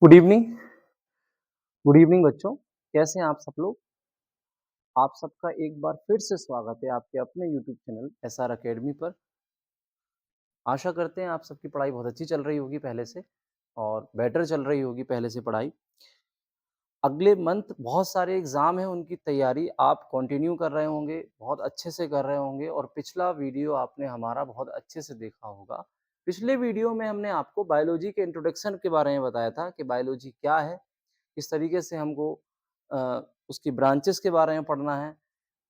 Good evening good evening बच्चों। कैसे हैं आप सब लोग? आप सबका एक बार फिर से स्वागत है आपके अपने यूट्यूब चैनल एसआर एकेडमी पर। आशा करते हैं आप सबकी पढ़ाई बहुत अच्छी चल रही होगी पहले से और बेटर चल रही होगी पहले से पढ़ाई। अगले मंथ बहुत सारे एग्ज़ाम हैं, उनकी तैयारी आप कंटिन्यू कर रहे होंगे, बहुत अच्छे से कर रहे होंगे और पिछला वीडियो आपने हमारा बहुत अच्छे से देखा होगा। पिछले वीडियो में हमने आपको बायोलॉजी के इंट्रोडक्शन के बारे में बताया था कि बायोलॉजी क्या है, किस तरीके से हमको उसकी ब्रांचेस के बारे में पढ़ना है।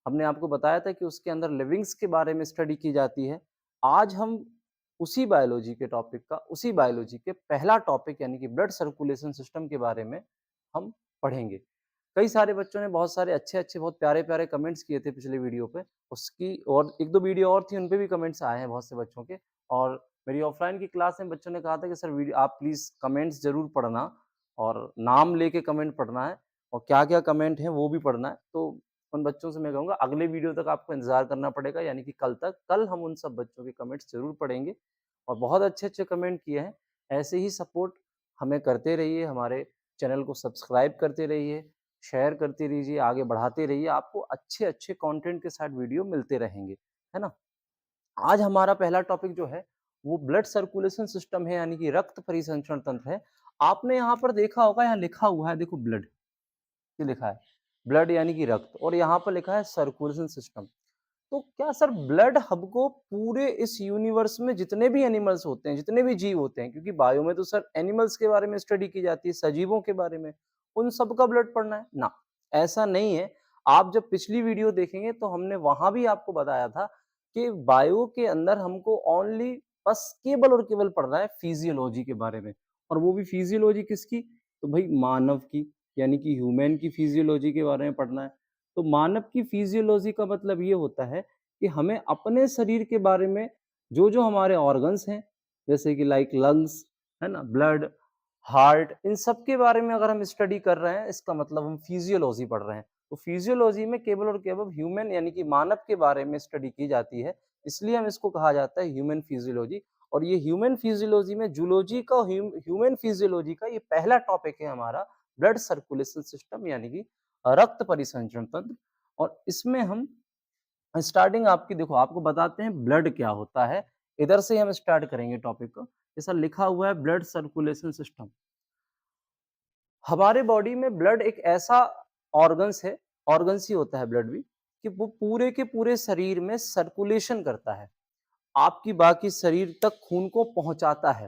हमने आपको बताया था कि उसके अंदर लिविंग्स के बारे में स्टडी की जाती है। आज हम उसी बायोलॉजी के टॉपिक का, उसी बायोलॉजी के पहला टॉपिक यानी कि ब्लड सर्कुलेशन सिस्टम के बारे में हम पढ़ेंगे। कई सारे बच्चों ने बहुत सारे अच्छे-अच्छे, बहुत प्यारे-प्यारे कमेंट्स किए थे पिछले वीडियो पे। उसकी और 1-2 वीडियो और थी, उन पे भी कमेंट्स आए हैं बहुत से बच्चों के। और मेरी ऑफलाइन की क्लास में बच्चों ने कहा था कि सर वीडियो आप प्लीज़ कमेंट्स ज़रूर पढ़ना और नाम लेके कमेंट पढ़ना है और क्या-क्या कमेंट हैं वो भी पढ़ना है। तो उन बच्चों से मैं कहूँगा अगले वीडियो तक आपको इंतज़ार करना पड़ेगा, यानी कि कल तक। कल हम उन सब बच्चों के कमेंट्स ज़रूर पढ़ेंगे और बहुत अच्छे-अच्छे कमेंट किए हैं। ऐसे ही सपोर्ट हमें करते रहिए, हमारे चैनल को सब्सक्राइब करते रहिए, शेयर करते रहिए, आगे बढ़ाते रहिए। आपको अच्छे-अच्छे कंटेंट के साथ वीडियो मिलते रहेंगे, है ना? आज हमारा पहला टॉपिक जो है, वो ब्लड सर्कुलेशन सिस्टम है, यानी कि रक्त परिसंचरण तंत्र है। आपने यहाँ पर देखा होगा, यहाँ लिखा हुआ है, देखो ब्लड, ये लिखा है, ब्लड यानी कि रक्त, और यहाँ पर लिखा है सर्कुलेशन सिस्टम। तो क्या सर ब्लड हमको पूरे इस यूनिवर्स में जितने भी एनिमल्स होते हैं, जितने भी जीव होते हैं, क्योंकि बायो में तो सर एनिमल्स के बारे में स्टडी की जाती है, सजीवों के बारे में, उन सबका ब्लड पढ़ना है? ना, ऐसा नहीं है। आप जब पिछली वीडियो देखेंगे तो हमने वहाँ भी आपको बताया था कि बायो के अंदर हमको ओनली बस केवल और केवल पढ़ना है फिजियोलॉजी के बारे में, और वो भी फिजियोलॉजी किसकी? तो भाई मानव की, यानी कि ह्यूमन की फिजियोलॉजी के बारे में पढ़ना है। तो मानव की फिजियोलॉजी का मतलब ये होता है कि हमें अपने शरीर के बारे में जो-जो हमारे ऑर्गन्स हैं, जैसे कि लाइक लंग्स, है ना? ब्लड, हार्ट, इन सब के बारे में अगर हम स्टडी कर रहे हैं, इसका मतलब हम फिजियोलॉजी पढ़ रहे हैं। तो फिजियोलॉजी में केवल और केवल ह्यूमन यानी कि मानव के बारे में स्टडी की जाती है, इसलिए हम इसको कहा जाता है ह्यूमन फिजियोलॉजी। और ये ह्यूमन फिजियोलॉजी में जूलॉजी का ह्यूमन फिजियोलॉजी का ये पहला टॉपिक है हमारा, ब्लड सर्कुलेशन सिस्टम यानी कि रक्त परिसंचरण तंत्र। और इसमें हम स्टार्टिंग आपकी देखो, आपको बताते हैं ब्लड क्या होता है। इधर से हम स्टार्ट करेंगे टॉपिक को। जैसा लिखा हुआ है ब्लड सर्कुलेशन सिस्टम। हमारे बॉडी में ब्लड एक ऐसा ऑर्गन्स है, ऑर्गन्स ही होता है ब्लड भी, कि वो पूरे के पूरे शरीर में सर्कुलेशन करता है, आपकी बाकी शरीर तक खून को पहुंचाता है।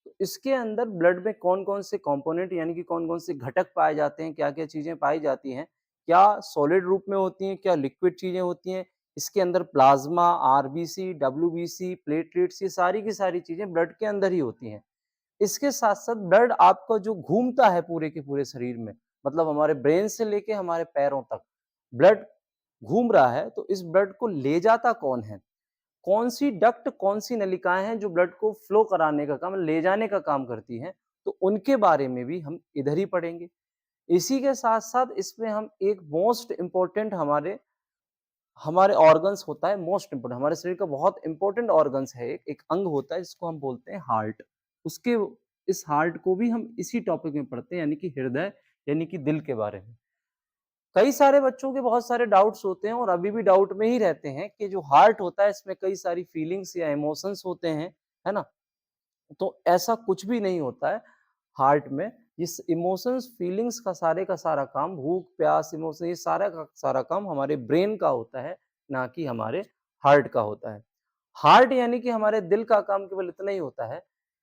तो इसके अंदर ब्लड में कौन-कौन से कंपोनेंट यानी कि कौन-कौन से घटक पाए जाते हैं, क्या-क्या चीजें पाई जाती हैं, क्या सॉलिड रूप में होती हैं, क्या लिक्विड चीजें होती हैं। इसके अंदर प्लाज्मा, आरबीसी, डब्ल्यूबीसी, प्लेटलेट्स, ये सारी की सारी चीजें ब्लड के अंदर ही होती हैं। इसके साथ-साथ ब्लड आपका जो घूमता है पूरे के पूरे शरीर में, मतलब हमारे ब्रेन से लेके हमारे पैरों तक ब्लड घूम रहा है, तो इस ब्लड को ले जाता कौन है? कौन-सी डक्ट, कौन-सी नलिकाएँ हैं जो ब्लड को फ्लो कराने का काम, ले जाने का काम करती हैं, तो उनके बारे में भी हम इधर ही पढ़ेंगे। इसी के साथ-साथ इसमें हम एक मोस्ट इम्पोर्टेंट हमारे हमारे ऑर्गन्स होता है, मोस्ट इम्पोर्टेंट हमारे शरीर का बहुत इम्पोर्टेंट ऑर्गन्स है, एक अंग होता है जिसको हम बोलते हैं हार्ट। उसके इस हार्ट को भी हम इसी टॉपिक में पढ़ते हैं, यानी कि हृदय, यानी कि दिल के बारे में। कई सारे बच्चों के बहुत सारे डाउट्स होते हैं और अभी भी डाउट में ही रहते हैं कि जो हार्ट होता है इसमें कई सारी फीलिंग्स या इमोशंस होते हैं, है ना? तो ऐसा कुछ भी नहीं होता है हार्ट में। इस इमोशंस, फीलिंग्स का सारा काम, भूख, प्यास, इमोशन, ये सारा का सारा काम हमारे ब्रेन का होता है, ना कि हमारे हार्ट का होता है। हार्ट यानी कि हमारे दिल का काम केवल इतना ही होता है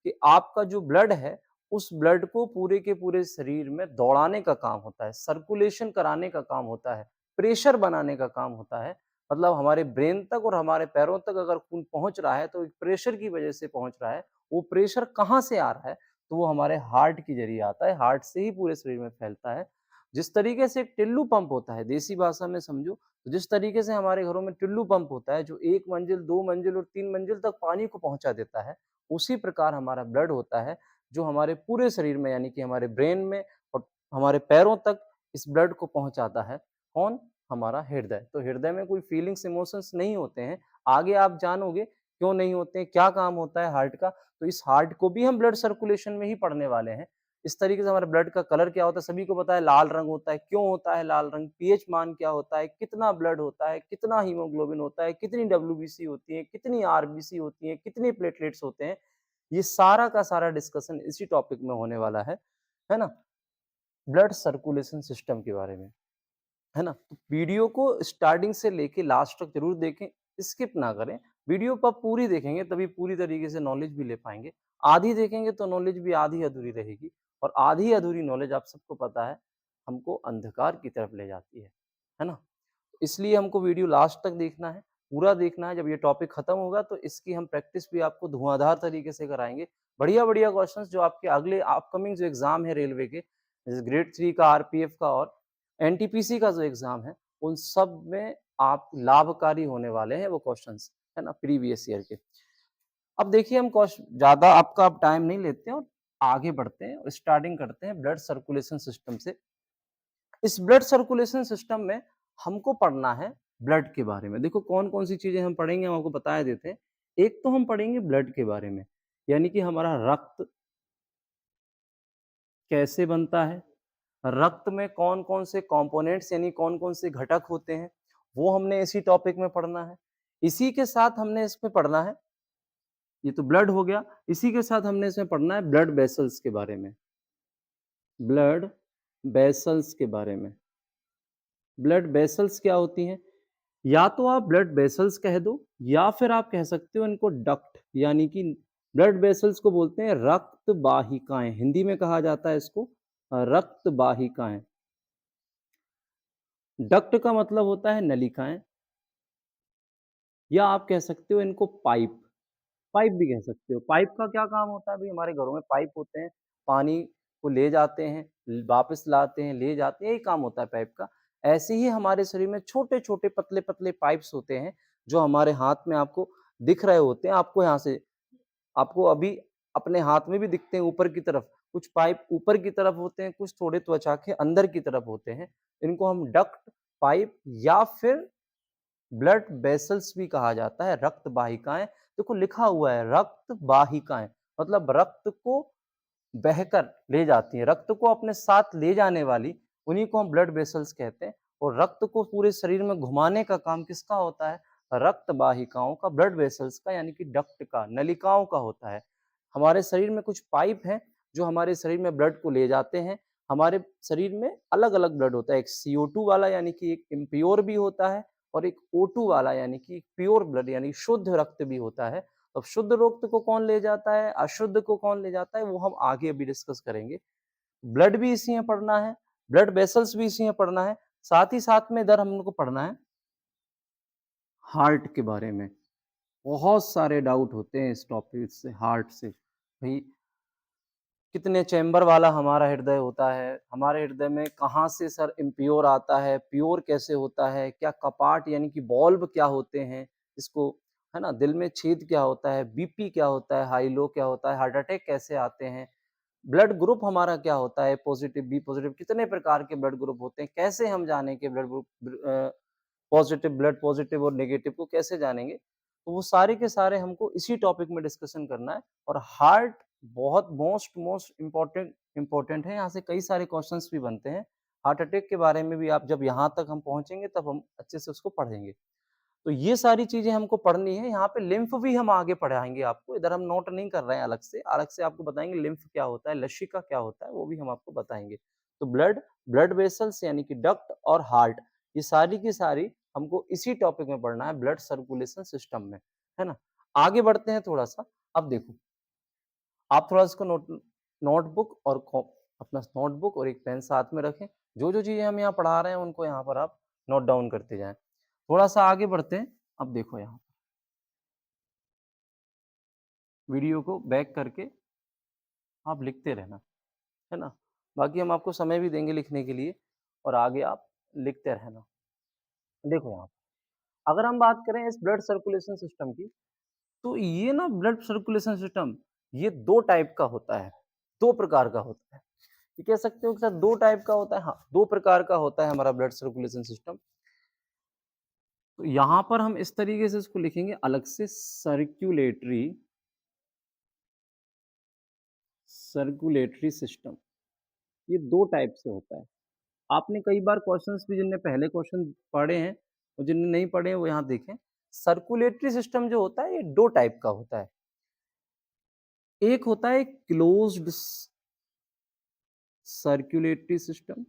कि आपका जो ब्लड है, उस ब्लड को पूरे के पूरे शरीर में दौड़ाने का काम होता है, सर्कुलेशन कराने का काम होता है, प्रेशर बनाने का काम होता है। मतलब हमारे ब्रेन तक और हमारे पैरों तक अगर खून पहुँच रहा है, तो एक प्रेशर की वजह से पहुँच रहा है। वो प्रेशर कहाँ से आ रहा है? तो वो हमारे हार्ट के ज़रिए आता है, हार्ट से ही पूरे शरीर में फैलता है। जिस तरीके से एक टिल्लू पंप होता है, देसी भाषा में समझो, तो जिस तरीके से हमारे घरों में टिल्लू पंप होता है, जो 1 मंजिल, 2 मंजिल और 3 मंजिल तक पानी को पहुँचा देता है, उसी प्रकार हमारा ब्लड होता है, जो हमारे पूरे शरीर में यानी कि हमारे ब्रेन में और हमारे पैरों तक इस ब्लड को पहुँचाता है। कौन? हमारा हृदय। तो हृदय में कोई फीलिंग्स, इमोशंस नहीं होते हैं। आगे आप जानोगे क्यों नहीं होते हैं, क्या काम होता है हार्ट का, तो इस हार्ट को भी हम ब्लड सर्कुलेशन में ही पढ़ने वाले हैं। इस तरीके से हमारे ब्लड का कलर क्या होता है, सभी को पता है लाल रंग होता है। क्यों होता है लाल रंग? पीएच मान क्या होता है, कितना ब्लड होता है, कितना हीमोग्लोबिन होता है, कितनी डब्ल्यूबीसी होती है, कितनी आरबीसी होती है, कितने प्लेटलेट्स होते हैं, ये सारा का सारा डिस्कशन इसी टॉपिक में होने वाला है ना? ब्लड सर्कुलेशन सिस्टम के बारे में, है ना? तो वीडियो को स्टार्टिंग से लेके लास्ट तक ज़रूर देखें, स्किप ना करें। वीडियो को आप पूरी देखेंगे तभी पूरी तरीके से नॉलेज भी ले पाएँगे। आधी देखेंगे तो नॉलेज भी आधी-अधूरी रहेगी और आधी-अधूरी नॉलेज आप सबको पता है, हमको अंधकार की तरफ ले जाती है ना? इसलिए हमको वीडियो लास्ट तक देखना है, पूरा देखना है। जब ये टॉपिक खत्म होगा तो इसकी हम प्रैक्टिस भी आपको धुआँधार तरीके से कराएँगे। बढ़िया-बढ़िया क्वेश्चंस जो आपके अगले अपकमिंग जो एग्ज़ाम है रेलवे के, जैसे ग्रेड 3 का, आरपीएफ का और एनटीपीसी का जो एग्ज़ाम है, उन सब में आप लाभकारी होने वाले हैं वो क्वेश्चंस, है ना? प्रीवियस ईयर के। अब देखिए हम ज़्यादा आपका अब टाइम नहीं लेते हैं और आगे बढ़ते हैं और स्टार्टिंग करते हैं ब्लड सर्कुलेशन सिस्टम से। इस ब्लड सर्कुलेशन सिस्टम में हमको पढ़ना है ब्लड के बारे में। देखो कौन-कौन सी चीज़ें हम पढ़ेंगे हम आपको बता देते हैं। एक तो हम पढ़ेंगे ब्लड के बारे में, यानी कि हमारा रक्त कैसे बनता है, रक्त में कौन-कौन से कंपोनेंट्स यानी कौन-कौन से घटक होते हैं, वो हमने इसी टॉपिक में पढ़ना है। इसी के साथ हमने इसमें पढ़ना है, ये तो ब्लड हो गया, इसी के साथ हमने इसमें पढ़ना है ब्लड वेसल्स के बारे में, ब्लड वेसल्स के बारे में। ब्लड वेसल्स क्या होती हैं? या तो आप ब्लड वेसल्स कह दो या फिर आप कह सकते हो इनको डक्ट यानी कि ब्लड वेसल्स को बोलते हैं रक्त वाहिकाएँ, हिंदी में कहा जाता है इसको रक्त वाहिकाएँ। डक्ट का मतलब होता है नलिकाएँ या आप कह सकते हो इनको पाइप, पाइप भी कह सकते हो। पाइप का क्या काम होता है भई हमारे घरों में पाइप होते हैं, पानी को ले जाते हैं, वापस लाते हैं, ले जाते हैं, यही काम होता है पाइप का। ऐसे ही हमारे शरीर में छोटे-छोटे, पतले-पतले पाइप्स होते हैं, जो हमारे हाथ में आपको दिख रहे होते हैं। आपको यहाँ से आपको अभी अपने हाथ में भी दिखते हैं ऊपर की तरफ। कुछ पाइप ऊपर की तरफ होते हैं, कुछ थोड़े त्वचा के अंदर की तरफ होते हैं। इनको हम डक्ट, पाइप या फिर ब्लड वेसल्स भी कहा जाता है, रक्त वाहिकाएँ। देखो लिखा हुआ है रक्त वाहिकाएँ, मतलब रक्त को बहकर ले जाती हैं, रक्त को अपने साथ ले जाने वाली, उन्हीं को हम ब्लड वेसल्स कहते हैं और रक्त को पूरे शरीर में घुमाने का काम किसका होता है? रक्त वाहिकाओं का, ब्लड वेसल्स का यानी कि डक्ट का, नलिकाओं का होता है। हमारे शरीर में कुछ पाइप हैं, जो हमारे शरीर में ब्लड को ले जाते हैं। हमारे शरीर में अलग-अलग ब्लड होता है, एक CO2 वाला यानी कि एक इम्प्योर भी होता है और एक O2 वाला यानी कि प्योर ब्लड यानी शुद्ध रक्त भी होता है। अब शुद्ध रक्त को कौन ले जाता है, अशुद्ध को कौन ले जाता है, वो हम आगे अभी डिस्कस करेंगे। ब्लड भी इसी में पढ़ना है, ब्लड वेसल्स भी इसी में पढ़ना है, साथ ही साथ में इधर हम लोग को पढ़ना है हार्ट के बारे में। बहुत सारे डाउट होते हैं इस टॉपिक से, हार्ट से। भई कितने चैम्बर वाला हमारा हृदय होता है, हमारे हृदय में कहाँ से सर इम्प्योर आता है, प्योर कैसे होता है, क्या कपाट यानी कि वाल्व क्या होते हैं, इसको है ना? दिल में छेद क्या होता है, बीपी क्या होता है, हाई लो क्या होता है, हार्ट अटैक कैसे आते हैं, ब्लड ग्रुप हमारा क्या होता है, पॉजिटिव, बी पॉजिटिव, कितने प्रकार के ब्लड ग्रुप होते हैं, कैसे हम जानें कि blood group positive blood positive और नेगेटिव को कैसे जानेंगे? तो वो सारे के सारे हमको इसी टॉपिक में डिस्कशन करना है और हार्ट बहुत मोस्ट मोस्ट इम्पोर्टेंट इम्पोर्टेंट है, यहाँ से कई सारे क्वेश्चंस भी बनते हैं। हार्ट अटैक के बारे में भी आप जब यहाँ तक हम पहुँचेंगे तब हम अच्छे से उसको पढ़ेंगे। तो ये सारी चीज़ें हमको पढ़नी है, यहाँ पे लिम्फ भी हम आगे पढ़ाएँगे आपको, इधर हम नोट नहीं कर रहे हैं अलग से आपको बताएँगे लिम्फ क्या होता है, लसिका क्या होता है, वो भी हम आपको बताएँगे। तो ब्लड, ब्लड वेसल्स यानी कि डक्ट और हार्ट, ये सारी की सारी हमको इसी टॉपिक में पढ़ना है ब्लड सर्कुलेशन सिस्टम में, है ना? आगे बढ़ते हैं थोड़ा-सा, अब देखो, आप थोड़ा इसको नोटबुक और अपना नोटबुक और एक पेन साथ में रखें, जो-जो चीज़ें हम यहाँ पढ़ा रहे हैं, उनको यहाँ पर आप नोट डाउन करते जाएँ। थोड़ा-सा आगे बढ़ते हैं, अब देखो यहाँ वीडियो को बैक करके आप लिखते रहना, है ना? बाकी हम आपको समय भी देंगे लिखने के लिए और आगे आप लिखते रहना। देखो यहाँ, अगर हम बात करें इस ब्लड सर्कुलेशन सिस्टम की, तो ये ना ब्लड सर्कुलेशन सिस्टम, ये 2 टाइप का होता है, 2 प्रकार का होता है। ये कह सकते हो कि सर 2 टाइप का होता है? हाँ, 2 प्रकार का होता है हमारा ब्लड सर्कुलेशन सिस्टम। तो यहाँ पर हम इस तरीके से इसको लिखेंगे अलग से सर्कुलेटरी सर्कुलेटरी सिस्टम। ये 2 टाइप से होता है। आपने कई बार क्वेश्चंस भी जिनने पहले क्वेश्चन पढ़े हैं और जिनने नहीं पढ़े हैं वो यहाँ देखें। सर्कुलेटरी सिस्टम जो होता है ये 2 टाइप का होता है। एक होता है क्लोज्ड सर्कुलेटरी सिस्टम,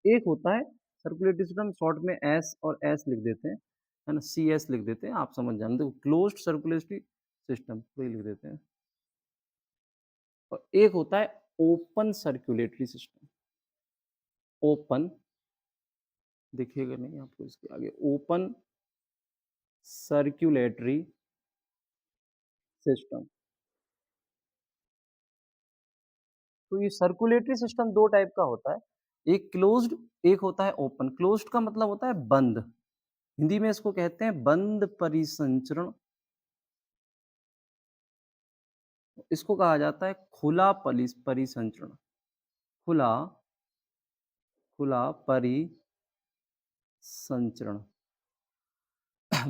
एक होता है सर्कुलेटरी सिस्टम शॉर्ट में एस और एस लिख देते हैं, है ना? सीएस लिख देते हैं, आप समझ जाना। देखो क्लोज्ड सर्कुलेटरी सिस्टम वही लिख देते हैं। और एक होता है ओपन सर्कुलेटरी सिस्टम। ओपन दिखेगा नहीं आपको इसके आगे, ओपन सर्कुलेटरी सिस्टम। तो ये सर्कुलेटरी सिस्टम 2 टाइप का होता है, एक क्लोज्ड, एक होता है ओपन। क्लोज्ड का मतलब होता है बंद, हिंदी में इसको कहते हैं बंद परिसंचरण। इसको कहा जाता है खुला परिसंचरण, खुला खुला परिसंचरण।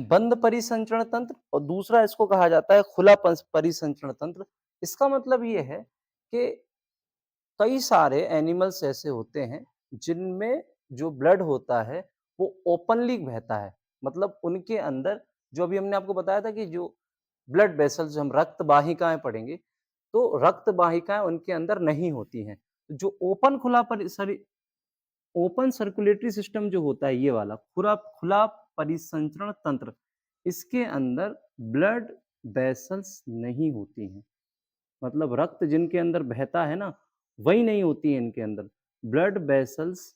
बंद परिसंचरण तंत्र और दूसरा इसको कहा जाता है खुला परिसंचरण तंत्र। इसका मतलब ये है कि कई सारे एनिमल्स ऐसे होते हैं जिनमें जो ब्लड होता है वो ओपनली बहता है, मतलब उनके अंदर जो अभी हमने आपको बताया था कि जो ब्लड वेसल्स, हम रक्त वाहिकाएं पढ़ेंगे, तो रक्त वाहिकाएं उनके अंदर नहीं होती हैं। जो ओपन खुला ओपन सर्कुलेटरी सिस्टम जो होता है ये वाला खुला खुला परिसंचरण तंत्र, इसके अंदर ब्लड वेसल्स नहीं होती हैं, मतलब रक्त जिनके अंदर बहता है ना वही नहीं होती है इनके अंदर, ब्लड वेसल्स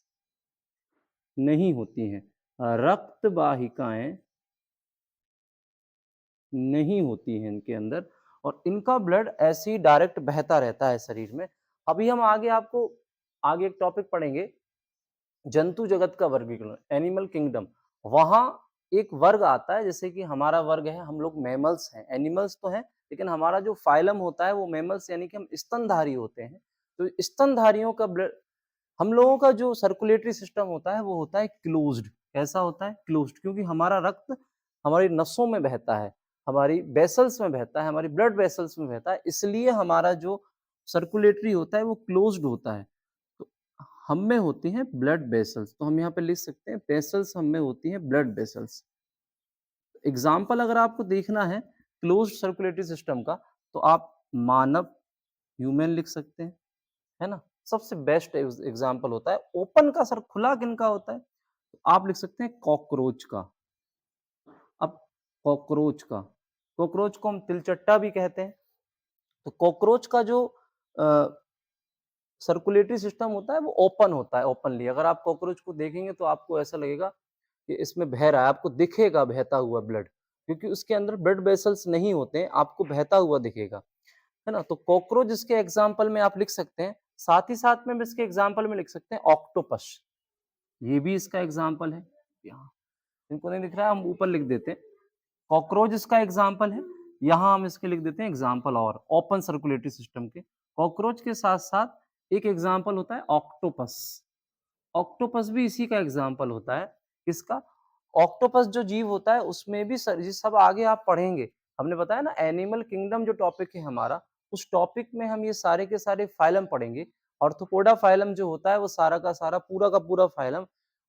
नहीं होती हैं, रक्त वाहिकाएं नहीं होती हैं इनके अंदर, और इनका ब्लड ऐसे ही डायरेक्ट बहता रहता है शरीर में। अभी हम आगे आपको आगे एक टॉपिक पढ़ेंगे, जंतु जगत का वर्गीकरण, एनिमल किंगडम। वहां एक वर्ग आता है, जैसे कि हमारा वर्ग है, हम लोग मैमल्स हैं, एनिमल्स तो हैं, लेकिन हमारा जो फाइलम होता है वो मैमल्स यानी कि हम स्तनधारी होते हैं। तो स्तनधारियों का ब्लड, हम लोगों का जो सर्कुलेटरी सिस्टम होता है वो होता है क्लोज्ड। कैसा होता है? क्लोज्ड, क्योंकि हमारा रक्त हमारी नसों में बहता है, हमारी वेसल्स में बहता है, हमारी ब्लड वेसल्स में बहता है, इसलिए हमारा जो सर्कुलेटरी होता है वो क्लोज्ड होता है। तो हम में होती हैं ब्लड वेसल्स, तो हम यहाँ पे लिख सकते हैं वेसल्स हम में होती हैं ब्लड वेसल्स। एग्जाम्पल अगर आपको देखना है क्लोज्ड सर्कुलेटरी सिस्टम का, तो आप मानव, ह्यूमन लिख सकते हैं, है ना? सबसे बेस्ट एग्जाम्पल होता है। ओपन का सर खुला किनका होता है? तो आप लिख सकते हैं कॉकरोच का। अब कॉकरोच का, कॉकरोच को हम तिलचट्टा भी कहते हैं। तो कॉकरोच का जो सर्कुलेटरी सिस्टम होता है वो ओपन होता है, ओपनली। अगर आप कॉकरोच को देखेंगे तो आपको ऐसा लगेगा कि इसमें बह रहा है, आपको दिखेगा बहता हुआ ब्लड, क्योंकि उसके अंदर ब्लड वेसल्स नहीं होते हैं, आपको बहता हुआ दिखेगा, है ना? तो कॉकरोच इसके एग्जाम्पल में आप लिख सकते हैं, साथ ही साथ में इसके एग्जाम्पल में लिख सकते हैं ऑक्टोपस, ये भी इसका एग्जाम्पल है। यहाँ इनको नहीं दिख रहा है, हम ऊपर लिख देते हैं। कॉकरोच इसका एग्जाम्पल है, यहाँ हम इसके लिख देते हैं एग्जाम्पल, और ओपन सर्कुलेटरी सिस्टम के कॉकरोच के साथ साथ एक एग्जाम्पल होता है ऑक्टोपस। ऑक्टोपस भी इसी का एग्जाम्पल होता है। किसका? ऑक्टोपस जो जीव होता है उसमें भी ये सब आगे आप पढ़ेंगे। हमने बताया ना एनिमल किंगडम जो टॉपिक है हमारा, उस टॉपिक में हम ये सारे के सारे फाइलम पढ़ेंगे। ऑर्थोपोडा फाइलम जो होता है वो सारा का सारा पूरा का पूरा फाइलम,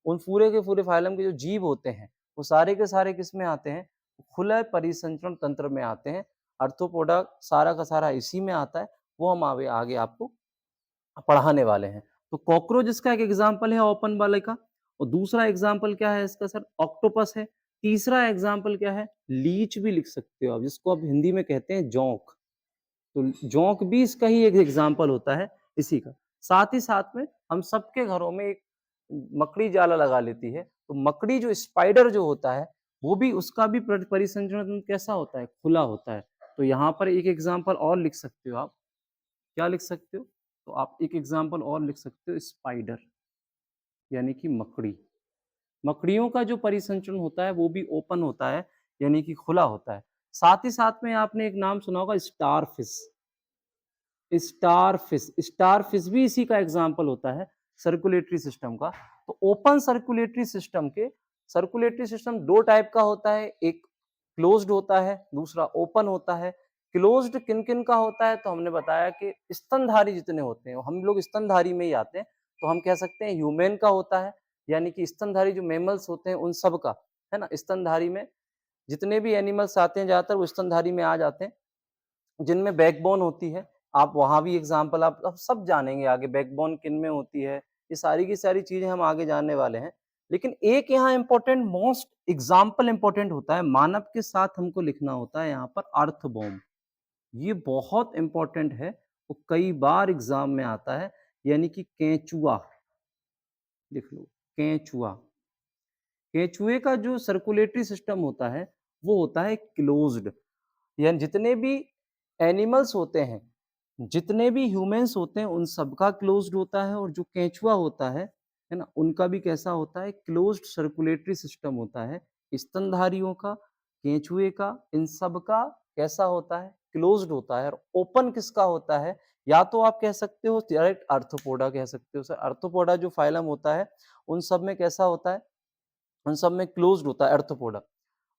उन पूरे के पूरे फाइलम के जो जीव होते हैं वो सारे के सारे किस में आते हैं? खुले परिसंचरण तंत्र में आते हैं। आर्थ्रोपोडा सारा का सारा इसी में आता है, वो हम आगे आगे आपको पढ़ाने वाले हैं। तो कॉकरोच इसका एक एग्जाम्पल है ओपन वाले का, और दूसरा एग्जाम्पल क्या है इसका सर? ऑक्टोपस है। तीसरा एग्जाम्पल क्या है? लीच भी लिख सकते हो आप, जिसको आप हिंदी में कहते हैं जोंक। तो जोंक भी इसका ही एक एग्जाम्पल होता है इसी का। साथ ही साथ में हम सबके घरों में एक मकड़ी जाला लगा लेती है, तो मकड़ी जो स्पाइडर जो होता है वो भी, उसका भी परिसंचरण तंत्र कैसा होता है? खुला होता है। तो यहाँ पर एक एग्जाम्पल और लिख सकते हो आप, क्या लिख सकते हो? तो आप एक एग्जाम्पल और लिख सकते हो स्पाइडर, यानी कि मकड़ी। मकड़ियों का जो परिसंचरण होता है वो भी ओपन होता है, यानी कि खुला होता है। साथ ही साथ में आपने एक नाम सुना होगा स्टारफिश। स्टारफिश, स्टारफिश भी इसी का एग्जाम्पल होता है सर्कुलेटरी सिस्टम का। तो ओपन सर्कुलेटरी सिस्टम के, सर्कुलेटरी सिस्टम दो टाइप का होता है, एक क्लोज्ड होता है, दूसरा ओपन होता है। क्लोज्ड किन किन का होता है, तो हमने बताया कि स्तनधारी जितने होते हैं, हम लोग स्तनधारी में ही आते हैं, तो हम कह सकते हैं ह्यूमन का होता है, यानी कि स्तनधारी जो मैमल्स होते हैं उन सब का, है ना। स्तनधारी में जितने भी एनिमल्स आते हैं ज्यादातर वो स्तनधारी में आ जाते हैं, जिनमें बैकबोन होती है। आप वहां भी एग्जाम्पल आप सब जानेंगे आगे, बैकबोन किन में होती है, ये सारी की सारी चीजें हम आगे जानने वाले हैं। लेकिन एक यहाँ इंपॉर्टेंट मोस्ट एग्जाम्पल इंपॉर्टेंट होता है, मानव के साथ हमको लिखना होता है यहाँ पर अर्थबॉम्ब। ये बहुत इंपॉर्टेंट है, वो कई बार एग्जाम में आता है, यानी कि केंचुआ। लिख लो, केंचुआ। केंचुए का जो सर्कुलेटरी सिस्टम होता है वो होता है क्लोज्ड, यानी जितने भी एनिमल्स होते हैं, जितने भी ह्यूमंस होते हैं उन सबका क्लोज्ड होता है, और जो केंचुआ होता है ना, उनका भी कैसा होता है, क्लोज्ड सर्कुलेटरी सिस्टम होता है। स्तनधारियों का, केंचुए का, इन सब का कैसा होता है, क्लोज्ड होता है। और ओपन किसका होता है, या तो आप कह सकते हो डायरेक्ट आर्थ्रोपोडा कह सकते हो सर, आर्थ्रोपोडा जो फाइलम होता है उन सब में कैसा होता है, उन सब में क्लोज्ड होता है आर्थ्रोपोडा,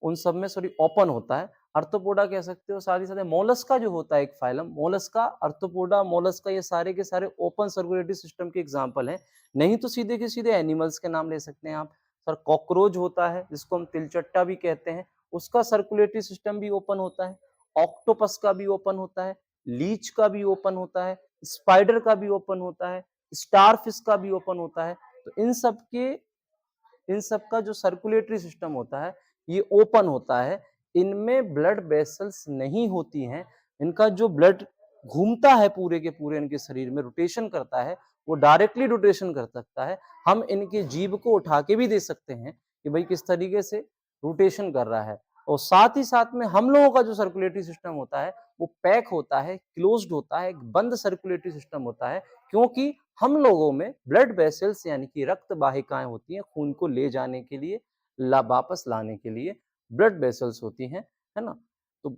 उन सब में सॉरी ओपन होता है। आर्थ्रोपोडा कह सकते हो। साथ ही साथ मोलस्का जो होता है एक फाइलम, मोलस्का, आर्थ्रोपोडा, मोलस्का, ये सारे के सारे ओपन सर्कुलेटरी सिस्टम के एग्जांपल हैं। नहीं तो सीधे के सीधे एनिमल्स के नाम ले सकते हैं आप। सर कॉकरोच होता है जिसको हम तिलचट्टा भी कहते हैं, उसका सर्कुलेटरी सिस्टम भी ओपन होता है। ऑक्टोपस का भी ओपन होता है, लीच का भी ओपन होता है, स्पाइडर का भी ओपन होता है, स्टारफिश का भी ओपन होता है। तो इन सब का जो सर्कुलेटरी सिस्टम होता है ये ओपन होता है। इनमें ब्लड वेसल्स नहीं होती हैं। इनका जो ब्लड घूमता है पूरे के पूरे इनके शरीर में, रोटेशन करता है, वो डायरेक्टली रोटेशन कर सकता है। हम इनके जीभ को उठा के भी दे सकते हैं कि भाई किस तरीके से रोटेशन कर रहा है। और साथ ही साथ में हम लोगों का जो सर्कुलेटरी सिस्टम होता है वो पैक होता है, क्लोज्ड होता है, एक बंद सर्कुलेटरी सिस्टम होता है, क्योंकि हम लोगों में ब्लड वेसल्स यानी कि रक्त वाहिकाएं होती हैं, खून को ले जाने के लिए, वापस लाने के लिए ब्लड वेसल्स होती हैं, है ना। तो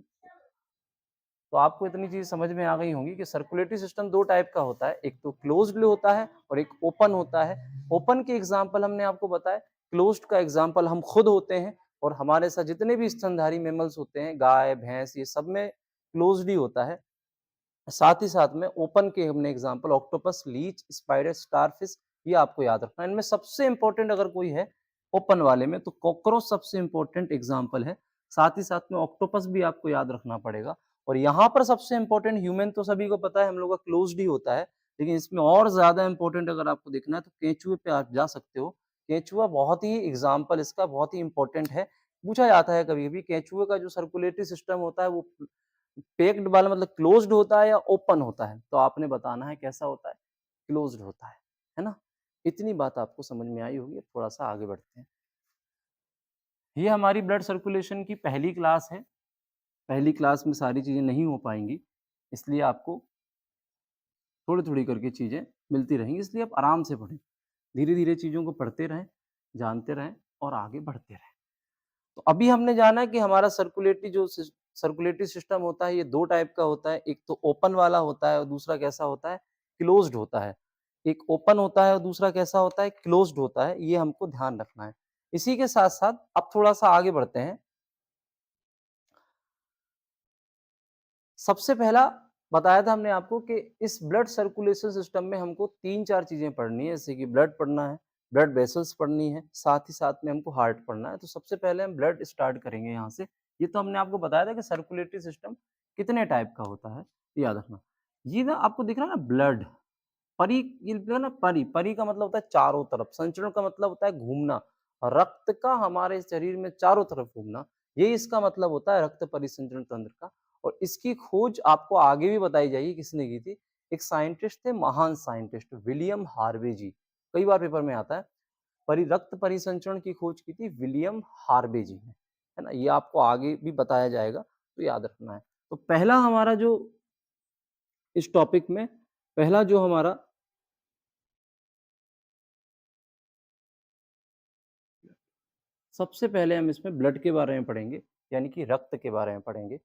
आपको इतनी चीज समझ में आ गई होंगी कि सर्कुलेटरी सिस्टम दो टाइप का होता है, एक तो क्लोज्ड होता है और एक ओपन होता है। ओपन के एग्जाम्पल हमने आपको बताया, क्लोज्ड का एग्जाम्पल हम खुद होते हैं, और हमारे साथ जितने भी स्तनधारी मेमल्स होते हैं, गाय भैंस, ये सब में क्लोज्ड ही होता है। साथ ही साथ में ओपन के हमने example octopus, leech, spider, starfish, ये आपको याद रखना है। इनमें सबसे इंपॉर्टेंट अगर कोई है ओपन वाले में तो कॉकरोच सबसे इंपॉर्टेंट एग्जांपल है। साथ ही साथ में ऑक्टोपस भी आपको याद रखना पड़ेगा। और यहाँ पर सबसे इंपॉर्टेंट, ह्यूमन तो सभी को पता है हम लोग का क्लोज्ड ही होता है, लेकिन इसमें और ज्यादा इंपॉर्टेंट अगर आपको देखना है तो केंचुए पे आप जा सकते हो। केंचुआ बहुत ही एग्जाम्पल इसका बहुत ही इंपॉर्टेंट है। पूछा जाता है कभी कभी केंचुए का जो सर्कुलेटरी सिस्टम होता है वो पेक्ड वाला मतलब क्लोज्ड होता है या ओपन होता है, तो आपने बताना है कैसा होता है, क्लोज्ड होता है ना। इतनी बात आपको समझ में आई होगी। थोड़ा सा आगे बढ़ते हैं। ये हमारी ब्लड सर्कुलेशन की पहली क्लास है। पहली क्लास में सारी चीजें नहीं हो पाएंगी, इसलिए आपको थोड़ी थोड़ी करके चीजें मिलती रहेंगी, इसलिए आप आराम से पढ़ें, धीरे धीरे चीजों को पढ़ते रहें, जानते रहें और आगे बढ़ते रहें। तो अभी हमने जाना कि हमारा सर्कुलेटरी सिस्टम होता है ये दो टाइप का होता है, एक तो ओपन वाला होता है और दूसरा कैसा होता है, क्लोज्ड होता है। एक ओपन होता है और दूसरा कैसा होता है, क्लोज्ड होता है, ये हमको ध्यान रखना है। इसी के साथ साथ अब थोड़ा सा आगे बढ़ते हैं। सबसे पहला बताया था हमने आपको कि इस ब्लड सर्कुलेशन सिस्टम में हमको तीन चार चीजें पढ़नी है, जैसे कि ब्लड पढ़ना है, ब्लड वेसल्स पढ़नी है, साथ ही साथ में हमको हार्ट पढ़ना है। तो सबसे पहले हम ब्लड स्टार्ट करेंगे यहाँ से। ये तो हमने आपको बताया था कि सर्कुलेटरी सिस्टम कितने टाइप का होता है, याद रखना। ये ना आपको दिख रहा है ना ब्लड, परी, ये लिखा है ना परी, परी का मतलब होता है चारों तरफ, संचरण का मतलब होता है घूमना, रक्त का हमारे शरीर में चारों तरफ घूमना, ये इसका मतलब होता है रक्त परिसंचरण तंत्र का। और इसकी खोज आपको आगे भी बताई जाएगी किसने की थी। एक साइंटिस्ट थे, महान साइंटिस्ट विलियम हार्वे जी, कई बार पेपर में आता है। रक्त परिसंचरण की खोज की थी विलियम हार्वे जी ने, है ना। ये आपको आगे भी बताया जाएगा, तो याद रखना है। तो पहला हमारा जो इस टॉपिक में पहला जो हमारा सबसे पहले हम इसमें ब्लड के बारे में पढ़ेंगे, यानी कि रक्त के बारे में पढ़ेंगे।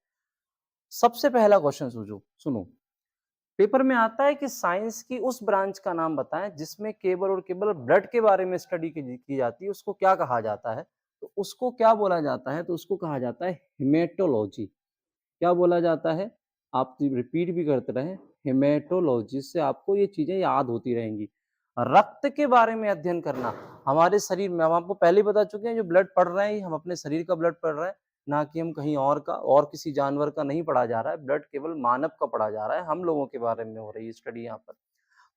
सबसे पहला क्वेश्चन सुनो सुनो, पेपर में आता है कि साइंस की उस ब्रांच का नाम बताएं जिसमें केवल और केवल ब्लड के बारे में स्टडी की जाती है, उसको क्या कहा जाता है। तो उसको क्या बोला जाता है, तो उसको कहा जाता है हेमेटोलॉजी। क्या बोला जाता है, आप रिपीट भी करते रहें, हेमेटोलॉजी से आपको ये चीज़ें याद होती रहेंगी। रक्त के बारे में अध्ययन करना, हमारे शरीर में, हम आपको पहले ही बता चुके हैं, जो ब्लड पढ़ रहे हैं, हम अपने शरीर का ब्लड पढ़ रहे हैं, ना कि हम कहीं और का और किसी जानवर का नहीं पढ़ा जा रहा है, ब्लड केवल मानव का पढ़ा जा रहा है, हम लोगों के बारे में हो रही है स्टडी यहाँ पर।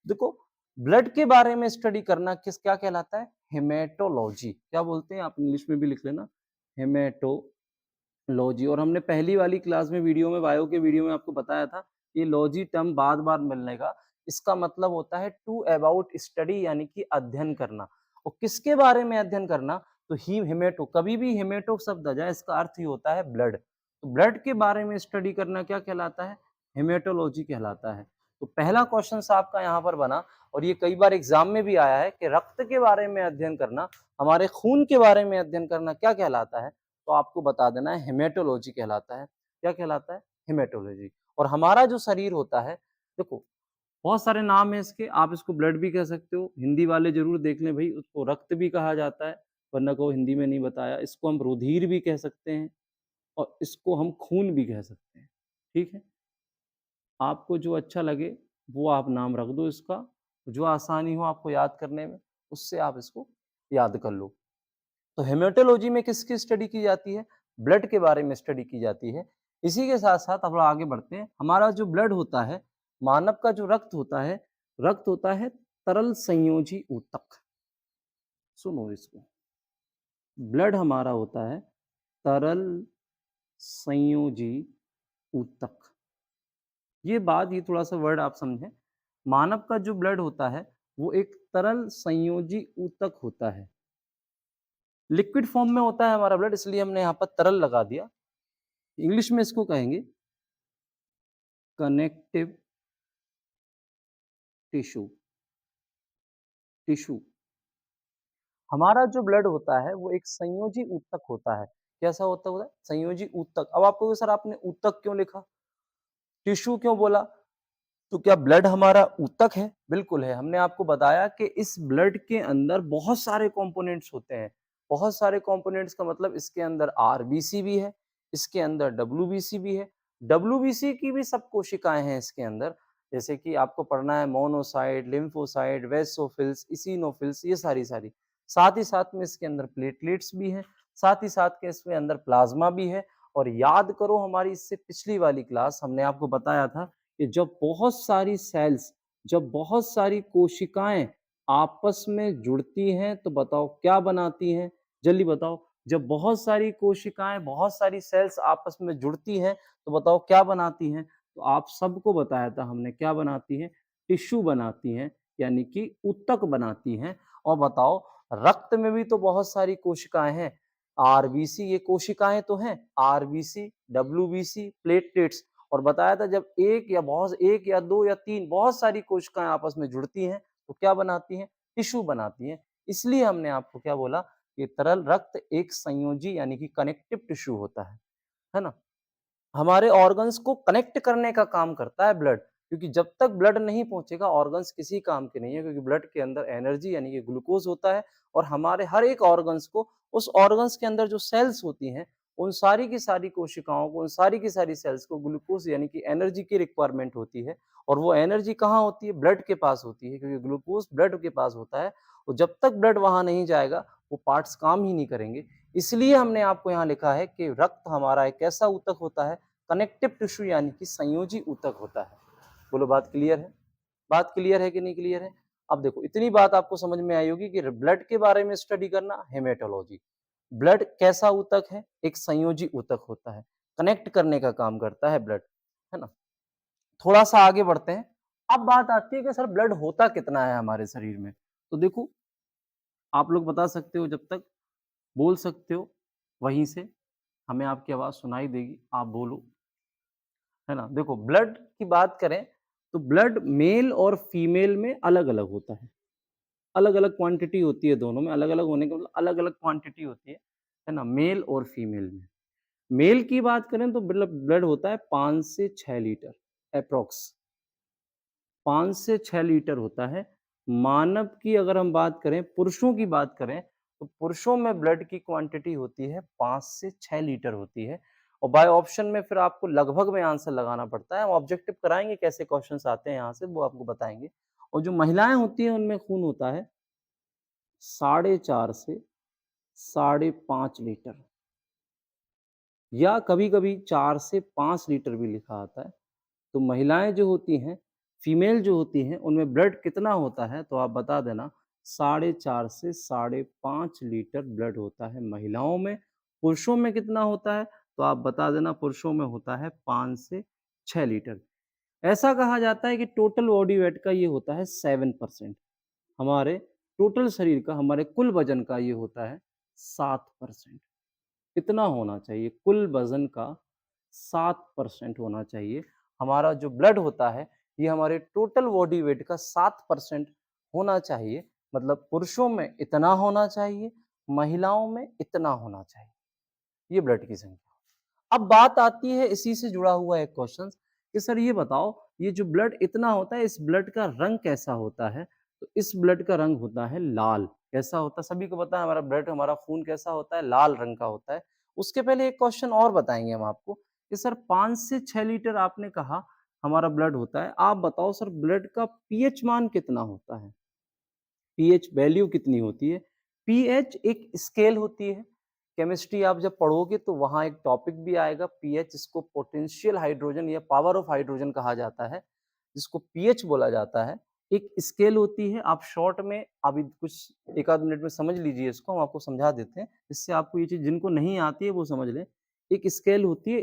देखो, ब्लड के बारे में स्टडी करना क्या कहलाता है? हेमेटोलॉजी। क्या बोलते हैं? आप इंग्लिश में भी लिख लेना, हेमेटोलॉजी। और हमने पहली वाली क्लास में वीडियो में, बायो के वीडियो में आपको बताया था, ये लॉजी टर्म बार-बार मिलने का, इसका मतलब होता है टू अबाउट स्टडी, यानी कि अध्ययन करना। और किसके बारे में अध्ययन करना? तो ही हेमेटो, कभी भी हेमेटो शब्द आ जाए, इसका अर्थ ही होता है ब्लड। तो ब्लड के बारे में स्टडी करना क्या कहलाता है? हेमेटोलॉजी कहलाता है। तो पहला क्वेश्चन आपका यहाँ पर बना, और ये कई बार एग्जाम में भी आया है कि रक्त के बारे में अध्ययन करना, हमारे खून के बारे में अध्ययन करना क्या कहलाता है? तो आपको बता देना है हेमेटोलॉजी कहलाता है। क्या कहलाता है? हेमेटोलॉजी। और हमारा जो शरीर होता है, देखो बहुत सारे नाम है इसके, आप इसको ब्लड भी कह सकते हो, हिंदी वाले जरूर देख लें भाई, उसको रक्त भी कहा जाता है, वरना को हिंदी में नहीं बताया। इसको हम रुधिर भी कह सकते हैं, और इसको हम खून भी कह सकते हैं। ठीक है, आपको जो अच्छा लगे वो आप नाम रख दो इसका, जो आसानी हो आपको याद करने में, उससे आप इसको याद कर लो। तो हेमेटोलॉजी में किसकी स्टडी की जाती है? ब्लड के बारे में स्टडी की जाती है। इसी के साथ-साथ अब आगे बढ़ते हैं। हमारा जो ब्लड होता है, मानव का जो रक्त होता है तरल संयोजी ऊतक। सुनो इसको, ब्लड हमारा होता है तरल संयोजी ऊतक। ये थोड़ा-सा वर्ड आप समझें। मानव का जो ब्लड होता है, वो एक तरल संयोजी ऊतक होता है। लिक्विड फॉर्म में होता है हमारा ब्लड, इसलिए हमने यहाँ पर तरल लगा दिया। इंग्लिश में इसको कहेंगे कनेक्टिव टिश्यू। टिश्यू हमारा जो ब्लड होता है वो एक संयोजी ऊतक होता है। कैसा होता है? संयोजी ऊतक। अब आप कहोगे सर आपने ऊतक क्यों लिखा, टिश्यू क्यों बोला? तो क्या ब्लड हमारा ऊतक है? बिल्कुल है। हमने आपको बताया कि इस ब्लड के अंदर बहुत सारे कंपोनेंट्स होते हैं। बहुत सारे कंपोनेंट्स का मतलब इसके अंदर आरबीसी भी है, इसके अंदर डब्ल्यूबीसी भी है। डब्ल्यूबीसी की भी सब कोशिकाएं हैं इसके अंदर। जैसे कि आपको पढ़ना है मोनोसाइट, लिम्फोसाइट, वेसोफिल्स, इसिनोफिल्स, ये सारी। साथ ही साथ में इसके अंदर प्लेटलेट्स भी हैं, साथ ही साथ के इसके अंदर प्लाज्मा भी है। और याद करो हमारी इससे पिछली वाली क्लास, हमने आपको बताया था कि जब बहुत सारी कोशिकाएं आपस में जुड़ती हैं तो बताओ क्या बनाती हैं? जल्दी बताओ। जब बहुत सारी कोशिकाएं, बहुत सारी सेल्स आपस में जुड़ती हैं तो बताओ क्या बनाती हैं? तो आप सबको बताया था हमने, क्या बनाती हैं? टिश्यू बनाती हैं, यानी कि ऊतक बनाती हैं। और बताओ, रक्त में भी तो बहुत सारी कोशिकाएं हैं। आरबीसी, ये कोशिकाएं तो हैं, आरबीसी, डब्ल्यूबीसी, प्लेटलेट्स। और बताया था जब एक या दो या तीन बहुत सारी कोशिकाएं आपस में जुड़ती हैं तो क्या बनाती हैं? टिश्यू बनाती हैं। इसलिए हमने आपको क्या बोला कि तरल रक्त एक संयोजी यानी कि कनेक्टिव टिश्यू होता है ना? हमारे ऑर्गन्स को कनेक्ट करने का काम करता है ब्लड, क्योंकि जब तक ब्लड नहीं पहुंचेगा ऑर्गन्स किसी काम के नहीं है, क्योंकि ब्लड के अंदर एनर्जी यानी कि ग्लूकोज होता है। और हमारे हर एक ऑर्गन्स को, उस ऑर्गन्स के अंदर जो सेल्स होती हैं, उन सारी की सारी कोशिकाओं को, उन सारी की सारी सेल्स को ग्लूकोज यानी कि एनर्जी की रिक्वायरमेंट होती है। और वो एनर्जी कहाँ होती है? ब्लड के पास होती है, क्योंकि ग्लूकोज ब्लड के पास होता है। और जब तक ब्लड वहां नहीं जाएगा वो पार्ट्स काम ही नहीं करेंगे। इसलिए हमने आपको यहाँ लिखा है कि रक्त हमारा एक ऐसा ऊतक होता है, कनेक्टिव टिश्यू यानी कि संयोजी ऊतक होता है। बोलो, बात क्लियर है? बात क्लियर है कि नहीं क्लियर है? अब देखो, इतनी बात आपको समझ में आई होगी कि ब्लड के बारे में स्टडी करना, हेमेटोलॉजी। ब्लड कैसा ऊतक है? एक संयोजी ऊतक होता है, कनेक्ट करने का काम करता है ब्लड, है ना? थोड़ा सा आगे बढ़ते हैं। अब बात आती है कि सर ब्लड होता कितना है हमारे शरीर में? तो देखो, आप लोग बता सकते हो, जब तक बोल सकते हो वहीं से हमें आपकी आवाज सुनाई देगी, आप बोलो, है ना? देखो, ब्लड की बात करें तो ब्लड मेल और फीमेल में अलग-अलग होता है। अलग-अलग क्वांटिटी होती है दोनों में, अलग-अलग होने का मतलब अलग-अलग क्वांटिटी होती है ना? मेल और फीमेल में। मेल की बात करें तो ब्लड ब्लड होता है 5 से 6 लीटर एप्रॉक्स, 5 से 6 लीटर होता है। मानव की अगर हम बात करें, पुरुषों की बात करें, तो पुरुषों में ब्लड की क्वांटिटी होती है 5 से 6 लीटर होती है। और बाय ऑप्शन में फिर आपको लगभग में आंसर लगाना पड़ता है। हम ऑब्जेक्टिव कराएँगे कैसे क्वेश्चन्स आते हैं यहाँ से वो आपको बताएँगे। और जो महिलाएँ होती हैं उनमें खून होता है 4.5 से 5.5 लीटर या कभी-कभी 4 से 5 लीटर भी लिखा आता है। तो महिलाएँ जो होती हैं, फीमेल जो होती हैं, उनमें ब्लड कितना होता है? तो आप बता देना 4.5 से 5.5 लीटर ब्लड होता है महिलाओं में। पुरुषों में कितना होता है? तो आप बता देना पुरुषों में होता है 5 से 6 लीटर। ऐसा कहा जाता है कि टोटल बॉडी वेट का ये होता है 7%। हमारे टोटल शरीर का, हमारे कुल वज़न का ये होता है 7%। इतना होना चाहिए, कुल वज़न का 7% होना चाहिए। हमारा जो ब्लड होता है, ये हमारे टोटल बॉडी वेट का 7% होना चाहिए। मतलब पुरुषों में इतना होना चाहिए, महिलाओं में इतना होना चाहिए। ये ब्लड की संख्या। अब बात आती है इसी से जुड़ा हुआ एक क्वेश्चन कि सर ये बताओ, ये जो ब्लड इतना होता है, इस ब्लड का रंग कैसा होता है? तो इस ब्लड का रंग होता है लाल। कैसा होता है? सभी को पता है हमारा ब्लड, हमारा खून कैसा होता है? लाल रंग का होता है। उसके पहले एक क्वेश्चन और बताएँगे हम आपको कि सर 5 से 6 लीटर आपने कहा हमारा ब्लड होता है। आप बताओ सर ब्लड का पीएच मान कितना होता है? पीएच वैल्यू कितनी होती है? पीएच एक स्केल होती है। केमिस्ट्री आप जब पढ़ोगे तो वहाँ एक टॉपिक भी आएगा पीएच, इसको पोटेंशियल हाइड्रोजन या पावर ऑफ हाइड्रोजन कहा जाता है, जिसको पीएच बोला जाता है। एक स्केल होती है, आप शॉर्ट में अभी कुछ 1 आध मिनट में समझ लीजिए इसको, हम आपको समझा देते हैं, इससे आपको ये चीज़ जिनको नहीं आती है वो समझ लें। एक स्केल होती है,